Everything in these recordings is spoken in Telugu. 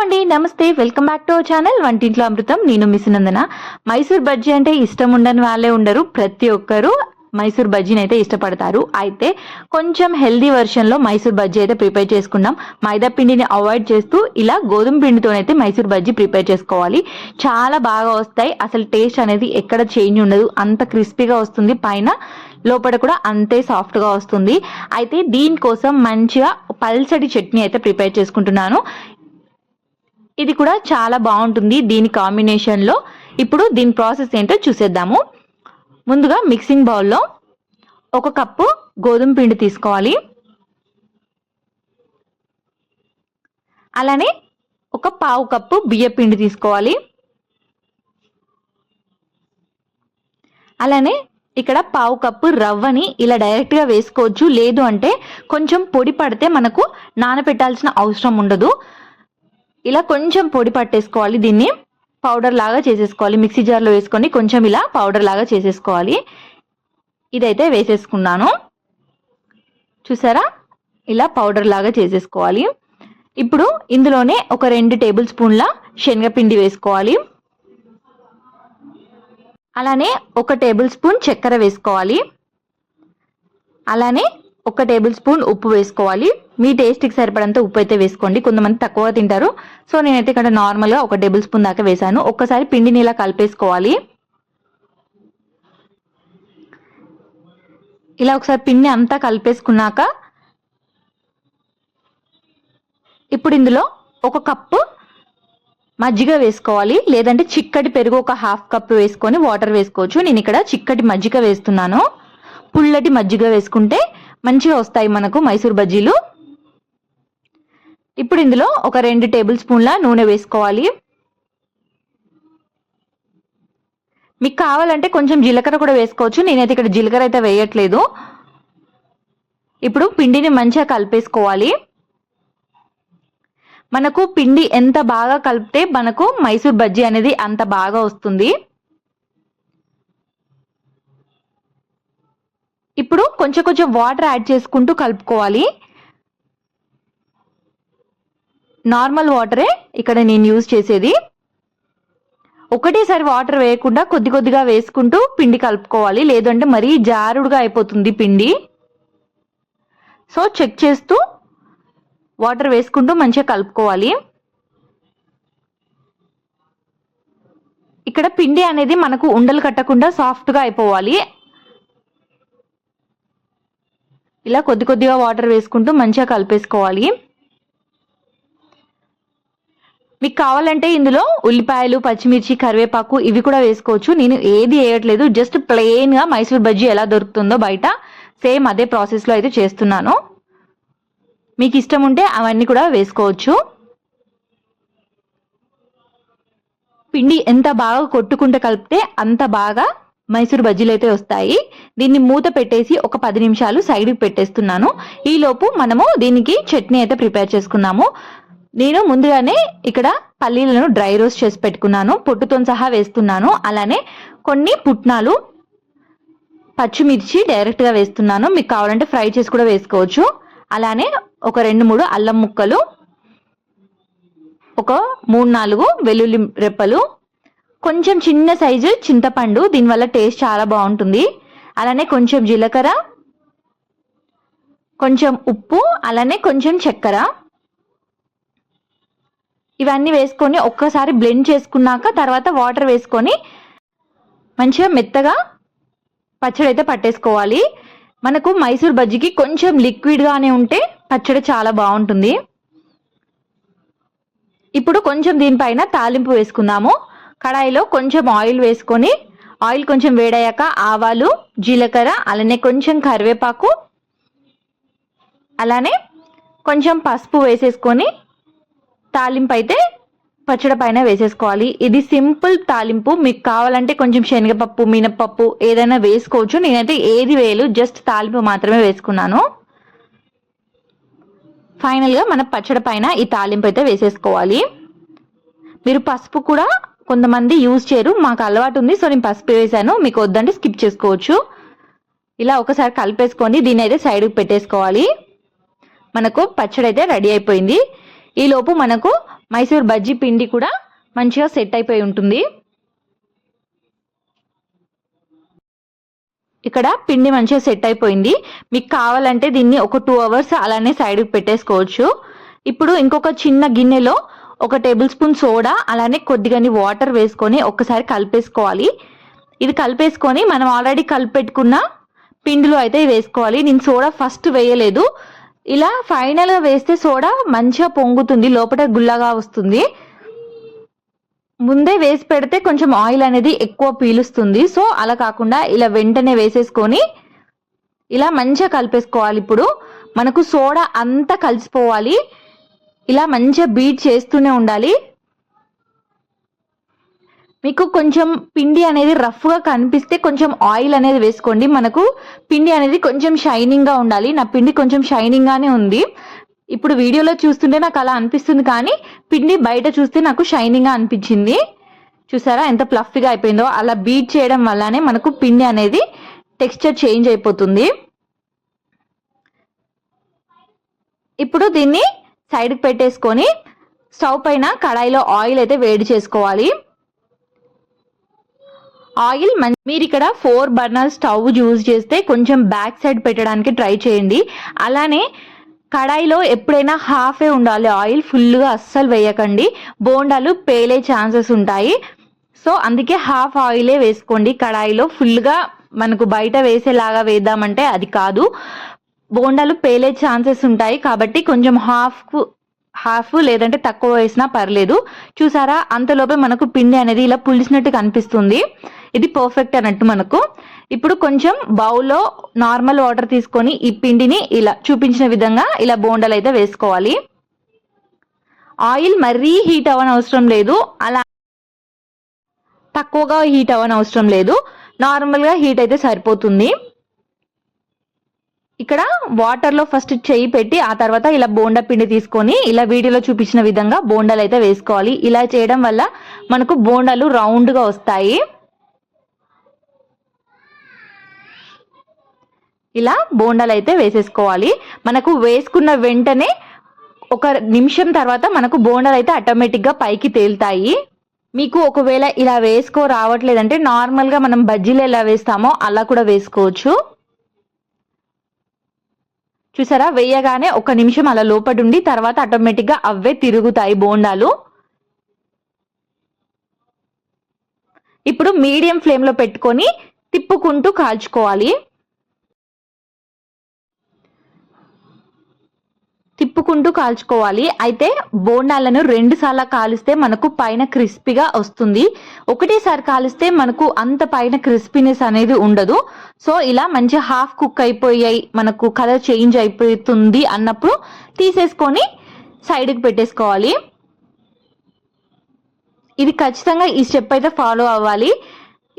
అండి, నమస్తే. Welcome back to our channel వంటింట్లో అమృతం. నేను మిస్ నందన. మైసూర్ బజ్జీ అంటే ఇష్టం ఉండని వాళ్ళే ఉండరు. ప్రతి ఒక్కరు మైసూర్ బజ్జీని అయితే ఇష్టపడతారు. అయితే కొంచెం హెల్దీ వర్షన్ లో మైసూర్ బజ్జీ అయితే ప్రిపేర్ చేసుకున్నాం. మైదా పిండిని అవాయిడ్ చేస్తూ ఇలా గోధుమ పిండితోనైతే మైసూర్ బజ్జీ ప్రిపేర్ చేసుకోవాలి. చాలా బాగా వస్తాయి. అసలు టేస్ట్ అనేది ఎక్కడ చేంజ్ ఉండదు. అంత క్రిస్పీగా వస్తుంది, పైన లోపల కూడా అంతే సాఫ్ట్ గా వస్తుంది. అయితే దీనికోసం మంచిగా పల్సటి చట్నీ అయితే ప్రిపేర్ చేసుకుంటున్నాను. ఇది కూడా చాలా బాగుంటుంది దీని కాంబినేషన్ లో. ఇప్పుడు దీని ప్రాసెస్ ఏంటో చూసేద్దాము. ముందుగా మిక్సింగ్ బౌల్లో 1 కప్పు గోధుమ పిండి తీసుకోవాలి. అలానే 1/4 కప్పు బియ్య పిండి తీసుకోవాలి. అలానే ఇక్కడ 1/4 కప్పు రవ్వని ఇలా డైరెక్ట్ గా వేసుకోవచ్చు. లేదు అంటే కొంచెం పొడి పడితే మనకు నానబెట్టాల్సిన అవసరం ఉండదు. ఇలా కొంచెం పొడి పట్టేసుకోవాలి. దీన్ని పౌడర్ లాగా చేసేసుకోవాలి. మిక్సీ జార్లో వేసుకొని కొంచెం ఇలా పౌడర్ లాగా చేసేసుకోవాలి. ఇదైతే వేసేసుకున్నాను. చూసారా, ఇలా పౌడర్ లాగా చేసేసుకోవాలి. ఇప్పుడు ఇందులోనే ఒక 2 టేబుల్ స్పూన్ల శనగపిండి వేసుకోవాలి. అలానే 1 టేబుల్ స్పూన్ చక్కెర వేసుకోవాలి. అలానే 1 టేబుల్ స్పూన్ ఉప్పు వేసుకోవాలి. మీ టేస్ట్కి సరిపడంత ఉప్పు అయితే వేసుకోండి. కొంతమంది తక్కువ తింటారు, సో నేనైతే ఇక్కడ నార్మల్గా 1 టేబుల్ స్పూన్ దాకా వేసాను. ఒక్కసారి పిండిని ఇలా కలిపేసుకోవాలి. ఇలా ఒకసారి పిండి అంతా కలిపేసుకున్నాక ఇప్పుడు ఇందులో 1 కప్పు మజ్జిగ వేసుకోవాలి. లేదంటే చిక్కటి పెరుగు 1/2 కప్పు వేసుకొని వాటర్ వేసుకోవచ్చు. నేను ఇక్కడ చిక్కటి మజ్జిగ వేస్తున్నాను. పుల్లటి మజ్జిగ వేసుకుంటే మంచిగా వస్తాయి మనకు మైసూర్ బజ్జీలు. ఇప్పుడు ఇందులో ఒక 2 టేబుల్ స్పూన్ల నూనె వేసుకోవాలి. మీకు కావాలంటే కొంచెం జీలకర్ర కూడా వేసుకోవచ్చు. నేనైతే ఇక్కడ జీలకర్ర అయితే వేయట్లేదు. ఇప్పుడు పిండిని మంచిగా కలిపేసుకోవాలి. మనకు పిండి ఎంత బాగా కలిపితే మనకు మైసూర్ బజ్జీ అనేది అంత బాగా వస్తుంది. ఇప్పుడు కొంచెం కొంచెం వాటర్ యాడ్ చేసుకుంటూ కలుపుకోవాలి. నార్మల్ వాటరే ఇక్కడ నేను యూజ్ చేసేది. ఒకటేసారి వాటర్ వేయకుండా కొద్ది కొద్దిగా వేసుకుంటూ పిండి కలుపుకోవాలి. లేదంటే మరీ జారుడుగా అయిపోతుంది పిండి. సో చెక్ చేస్తూ వాటర్ వేసుకుంటూ మంచిగా కలుపుకోవాలి. ఇక్కడ పిండి అనేది మనకు ఉండలు కట్టకుండా సాఫ్ట్గా అయిపోవాలి. ఇలా కొద్ది కొద్దిగా వాటర్ వేసుకుంటూ మంచిగా కలిపేసుకోవాలి. మీకు కావాలంటే ఇందులో ఉల్లిపాయలు, పచ్చిమిర్చి, కరివేపాకు ఇవి కూడా వేసుకోవచ్చు. నేను ఏది వేయట్లేదు. జస్ట్ ప్లెయిన్ గా మైసూర్ బజ్జీ ఎలా దొరుకుతుందో బయట సేమ్ అదే ప్రాసెస్ లో అయితే చేస్తున్నాను. మీకు ఇష్టం ఉంటే అవన్నీ కూడా వేసుకోవచ్చు. పిండి ఎంత బాగా కొట్టుకుంటే కలిపితే అంత బాగా మైసూర్ బజ్జీలు అయితే వస్తాయి. దీన్ని మూత పెట్టేసి ఒక 10 నిమిషాలు సైడ్కి పెట్టేస్తున్నాను. ఈలోపు మనము దీనికి చట్నీ అయితే ప్రిపేర్ చేసుకున్నాము. నేను ముందుగానే ఇక్కడ పల్లీలను డ్రై రోస్ట్ చేసి పెట్టుకున్నాను. పొట్టుతో సహా వేస్తున్నాను. అలానే కొన్ని పుట్నాలు, పచ్చిమిర్చి డైరెక్ట్గా వేస్తున్నాను. మీకు కావాలంటే ఫ్రై చేసి కూడా వేసుకోవచ్చు. అలానే ఒక 2-3 అల్లం ముక్కలు, ఒక 3-4 వెల్లుల్లి రెప్పలు, కొంచెం చిన్న సైజు చింతపండు, దీనివల్ల టేస్ట్ చాలా బాగుంటుంది. అలానే కొంచెం జీలకర్ర, కొంచెం ఉప్పు, అలానే కొంచెం చక్కెర, ఇవన్నీ వేసుకొని ఒక్కసారి బ్లెండ్ చేసుకున్నాక తర్వాత వాటర్ వేసుకొని మంచిగా మెత్తగా పచ్చడి అయితే పట్టేసుకోవాలి. మనకు మైసూర్ బజ్జీకి కొంచెం లిక్విడ్ గానే ఉంటే పచ్చడి చాలా బాగుంటుంది. ఇప్పుడు కొంచెం దీనిపైన తాలింపు వేసుకుందాము. కడాయిలో కొంచెం ఆయిల్ వేసుకొని, ఆయిల్ కొంచెం వేడయ్యాక ఆవాలు, జీలకర్ర, అలానే కొంచెం కరివేపాకు, అలానే కొంచెం పసుపు వేసేసుకొని తాలింపు అయితే పచ్చడి పైన వేసేసుకోవాలి. ఇది సింపుల్ తాలింపు. మీకు కావాలంటే కొంచెం శనగపప్పు, మినపప్పు ఏదైనా వేసుకోవచ్చు. నేనైతే ఏది వేయలేదు, జస్ట్ తాలింపు మాత్రమే వేసుకున్నాను. ఫైనల్ గా మన పచ్చడి పైన ఈ తాలింపు అయితే వేసేసుకోవాలి. మీరు పసుపు కూడా కొంతమంది యూజ్ చేయరు, మాకు అలవాటు ఉంది, సో నేను పసుపు వేసాను. మీకు వద్దంటే స్కిప్ చేసుకోవచ్చు. ఇలా ఒకసారి కలిపేసుకొని దీన్ని అయితే సైడ్కి పెట్టేసుకోవాలి. మనకు పచ్చడి అయితే రెడీ అయిపోయింది. ఈలోపు మనకు మైసూర్ బజ్జీ పిండి కూడా మంచిగా సెట్ అయిపోయి ఉంటుంది. ఇక్కడ పిండి మంచిగా సెట్ అయిపోయింది. మీకు కావాలంటే దీన్ని ఒక 2 hours అలానే సైడ్కి పెట్టేసుకోవచ్చు. ఇప్పుడు ఇంకొక చిన్న గిన్నెలో 1 టేబుల్ స్పూన్ సోడా అలానే కొద్దిగాని వాటర్ వేసుకొని ఒక్కసారి కలిపేసుకోవాలి. ఇది కలిపేసుకొని మనం ఆల్రెడీ కలిపెట్టుకున్న పిండిలో అయితే వేసుకోవాలి. నేను సోడా ఫస్ట్ వేయలేదు, ఇలా ఫైనల్గా వేస్తే సోడా మంచిగా పొంగుతుంది, లోపల గుల్లగా వస్తుంది. ముందే వేసి పెడితే కొంచెం ఆయిల్ అనేది ఎక్కువ పీలుస్తుంది. సో అలా కాకుండా ఇలా వెంటనే వేసేసుకొని ఇలా మంచిగా కలిపేసుకోవాలి. ఇప్పుడు మనకు సోడా అంతా కలిసిపోవాలి, ఇలా మంచిగా బీట్ చేస్తూనే ఉండాలి. మీకు కొంచెం పిండి అనేది రఫ్గా కనిపిస్తే కొంచెం ఆయిల్ అనేది వేసుకోండి. మనకు పిండి అనేది కొంచెం షైనింగ్గా ఉండాలి. నా పిండి కొంచెం షైనింగ్గానే ఉంది. ఇప్పుడు వీడియోలో చూస్తుంటే నాకు అలా అనిపిస్తుంది, కానీ పిండి బయట చూస్తే నాకు షైనింగ్గా అనిపించింది. చూసారా ఎంత ఫ్లఫీగా అయిపోయిందో? అలా బీట్ చేయడం వల్లనే మనకు పిండి అనేది టెక్స్చర్ చేంజ్ అయిపోతుంది. ఇప్పుడు దీన్ని సైడ్కి పెట్టేసుకొని స్టవ్ పైన కడాయిలో ఆయిల్ అయితే వేడి చేసుకోవాలి. ఆయిల్ మీరు ఇక్కడ 4 బర్నర్ స్టవ్ యూజ్ చేస్తే కొంచెం బ్యాక్ సైడ్ పెట్టడానికి ట్రై చేయండి. అలానే కడాయిలో ఎప్పుడైనా హాఫే ఉండాలి ఆయిల్, ఫుల్గా అస్సలు వేయకండి, బోండాలు పేలే ఛాన్సెస్ ఉంటాయి. సో అందుకే హాఫ్ ఆయిలే వేసుకోండి. కడాయిలో ఫుల్గా మనకు బయట వేసేలాగా వేద్దామంటే అది కాదు, బోండాలు పేలే ఛాన్సెస్ ఉంటాయి. కాబట్టి కొంచెం హాఫ్ లేదంటే తక్కువ వేసినా పర్లేదు. చూసారా అంతలోపే మనకు పిండి అనేది ఇలా పులిసినట్టు కనిపిస్తుంది. ఇది పర్ఫెక్ట్ అన్నట్టు మనకు. ఇప్పుడు కొంచెం బౌల్లో నార్మల్ వాటర్ తీసుకొని ఈ పిండిని ఇలా చూపించిన విధంగా ఇలా బోండాలు అయితే వేసుకోవాలి. ఆయిల్ మరీ హీట్ అవ్వనవసరం లేదు, అలా తక్కువగా హీట్ అవ్వనవసరం లేదు, నార్మల్గా హీట్ అయితే సరిపోతుంది. ఇక్కడ వాటర్లో ఫస్ట్ చెయ్యి పెట్టి ఆ తర్వాత ఇలా బోండా పిండి తీసుకొని ఇలా వీడియోలో చూపించిన విధంగా బోండాలు అయితే వేసుకోవాలి. ఇలా చేయడం వల్ల మనకు బోండాలు రౌండ్గా వస్తాయి. ఇలా బోండాలు అయితే వేసేసుకోవాలి. మనకు వేసుకున్న వెంటనే 1 నిమిషం తర్వాత మనకు బోండాలు అయితే ఆటోమేటిక్గా పైకి తేలుతాయి. మీకు ఒకవేళ ఇలా రావట్లేదంటే నార్మల్గా మనం బజ్జీలు ఎలా వేస్తామో అలా కూడా వేసుకోవచ్చు. చూసారా వేయగానే 1 నిమిషం అలా లోపడుండి తర్వాత ఆటోమేటిక్గా అవే తిరుగుతాయి బోండాలు. ఇప్పుడు మీడియం ఫ్లేమ్లో పెట్టుకొని తిప్పుకుంటూ కాల్చుకోవాలి. అయితే బోండాలను 2 సార్లు కాలిస్తే మనకు పైన క్రిస్పీగా వస్తుంది. ఒకటేసారి కాలిస్తే మనకు అంత పైన క్రిస్పీనెస్ అనేది ఉండదు. సో ఇలా మంచిగా హాఫ్ కుక్ అయిపోయాయి, మనకు కలర్ చేంజ్ అయిపోతుంది అన్నప్పుడు తీసేసుకొని సైడ్కి పెట్టేసుకోవాలి. ఇది ఖచ్చితంగా ఈ స్టెప్ అయితే ఫాలో అవ్వాలి.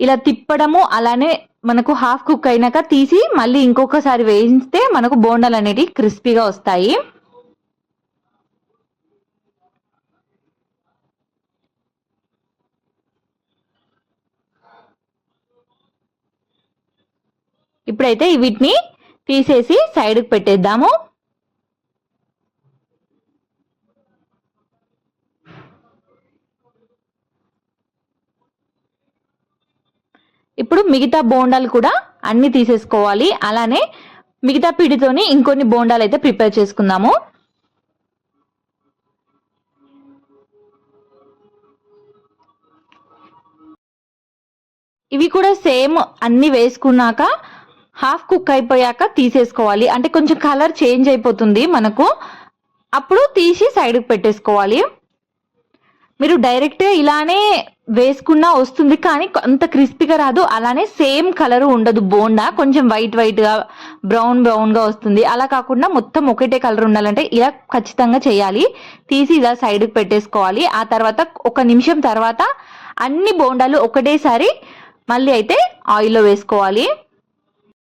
ఇలా తిప్పడము, అలానే మనకు హాఫ్ కుక్ అయినాక తీసి మళ్ళీ ఇంకొకసారి వేయిస్తే మనకు బోండాలు అనేవి క్రిస్పీగా వస్తాయి. ఇప్పుడైతే వీటిని తీసేసి సైడ్కి పెట్టేద్దాము. ఇప్పుడు మిగతా బోండాలు కూడా అన్ని తీసేసుకోవాలి. అలానే మిగతా పిండితోని ఇంకొన్ని బోండాలు అయితే ప్రిపేర్ చేసుకుందాము. ఇవి కూడా సేమ్ అన్ని వేసుకున్నాక హాఫ్ కుక్ అయిపోయాక తీసేసుకోవాలి. అంటే కొంచెం కలర్ చేంజ్ అయిపోతుంది మనకు, అప్పుడు తీసి సైడ్కి పెట్టేసుకోవాలి. మీరు డైరెక్ట్గా ఇలానే వేసుకున్నా వస్తుంది, కానీ అంత క్రిస్పీగా రాదు. అలానే సేమ్ కలర్ ఉండదు, బోండా కొంచెం వైట్గా బ్రౌన్గా వస్తుంది. అలా కాకుండా మొత్తం ఒకటే కలర్ ఉండాలంటే ఇలా ఖచ్చితంగా చేయాలి. తీసి ఇలా సైడ్కి పెట్టేసుకోవాలి. ఆ తర్వాత 1 నిమిషం తర్వాత అన్ని బోండాలు ఒకటేసారి మళ్ళీ అయితే ఆయిల్లో వేసుకోవాలి.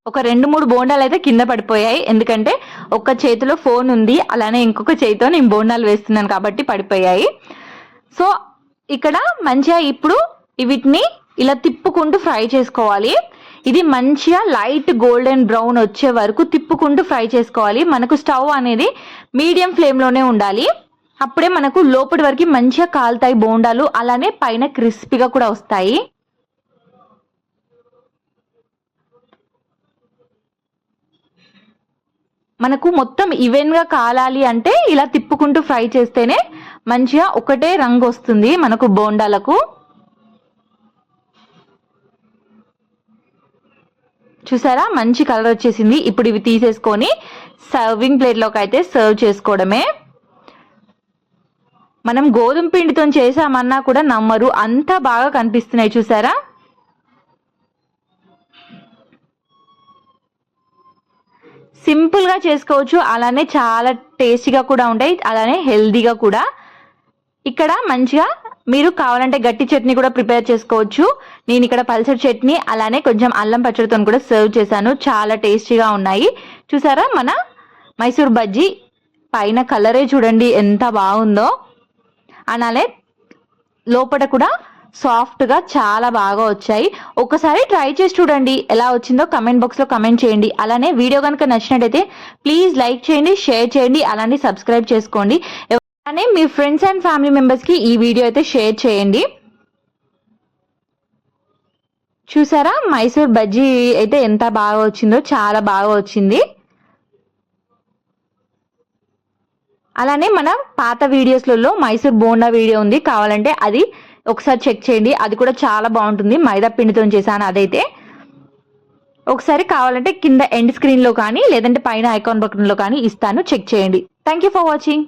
ఒక 2-3 బోండాలు అయితే కింద పడిపోయాయి, ఎందుకంటే ఒక చేతిలో ఫోన్ ఉంది, అలానే ఇంకొక చేతితో నేను బోండాలు వేస్తున్నాను కాబట్టి పడిపోయాయి. సో ఇక్కడ మంచిగా ఇప్పుడు వీటిని ఇలా తిప్పుకుంటూ ఫ్రై చేసుకోవాలి. ఇది మంచిగా లైట్ గోల్డెన్ బ్రౌన్ వచ్చే వరకు తిప్పుకుంటూ ఫ్రై చేసుకోవాలి. మనకు స్టవ్ అనేది మీడియం ఫ్లేమ్లోనే ఉండాలి. అప్పుడే మనకు లోపటి వరకు మంచిగా కాలుతాయి బోండాలు, అలానే పైన క్రిస్పీగా కూడా వస్తాయి. మనకు మొత్తం ఈవెన్గా కాలాలి అంటే ఇలా తిప్పుకుంటూ ఫ్రై చేస్తేనే మంచిగా ఒకటే రంగు వస్తుంది మనకు బోండాలకు. చూసారా మంచి కలర్ వచ్చేసింది. ఇప్పుడు ఇవి తీసేసుకొని సర్వింగ్ ప్లేట్లోకి అయితే సర్వ్ చేసుకోవడమే. మనం గోధుమ పిండితో చేసామన్నా కూడా నమ్మరు, అంత బాగా కనిపిస్తున్నాయి చూసారా. సింపుల్గా చేసుకోవచ్చు, అలానే చాలా టేస్టీగా కూడా ఉంటాయి, అలానే హెల్దీగా కూడా. ఇక్కడ మంచిగా మీరు కావాలంటే గట్టి చట్నీ కూడా ప్రిపేర్ చేసుకోవచ్చు. నేను ఇక్కడ పల్సర్ చట్నీ అలానే కొంచెం అల్లం పచ్చడితో కూడా సర్వ్ చేశాను. చాలా టేస్టీగా ఉన్నాయి. చూసారా మన మైసూర్ బజ్జీ పైన కలరే చూడండి ఎంత బాగుందో, అలానే లోపల కూడా సాఫ్ట్గా చాలా బాగా వచ్చాయి. ఒకసారి ట్రై చేసి చూడండి, ఎలా వచ్చిందో కమెంట్ బాక్స్లో కమెంట్ చేయండి. అలానే వీడియో కనుక నచ్చినట్టయితే ప్లీజ్ లైక్ చేయండి, షేర్ చేయండి, అలానే సబ్స్క్రైబ్ చేసుకోండి. అలానే మీ ఫ్రెండ్స్ అండ్ ఫ్యామిలీ మెంబర్స్కి ఈ వీడియో అయితే షేర్ చేయండి. చూసారా మైసూర్ బజ్జీ అయితే ఎంత బాగా వచ్చిందో, చాలా బాగా వచ్చింది. అలానే మన పాత వీడియోస్లలో మైసూర్ బోండా వీడియో ఉంది, కావాలంటే అది ఒకసారి చెక్ చేయండి. అది కూడా చాలా బాగుంటుంది, మైదా పిండితో చేశాను అదైతే. ఒకసారి కావాలంటే కింద ఎండ్ స్క్రీన్లో కానీ లేదంటే పైన ఐకాన్ బటన్లో కానీ ఇస్తాను, చెక్ చేయండి. Thank you for watching.